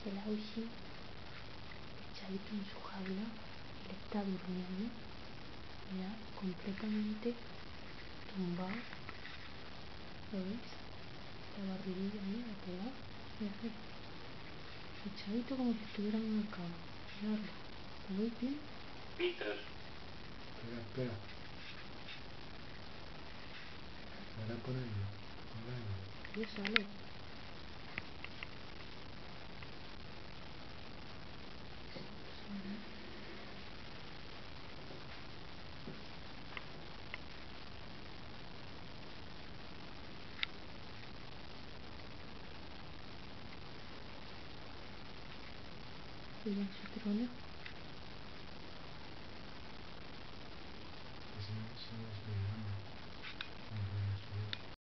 El Aushi echadito en su jaula, él está durmiendo, mira, completamente tumbado, ¿lo veis? La barriguilla ahí, la pegada, echadito como si estuviera en una cama, miradlo, ¿lo veis bien? Peter. Espera. Ahora ponedlo. Ya sale. Y ya su trono. Sí, es muy grande.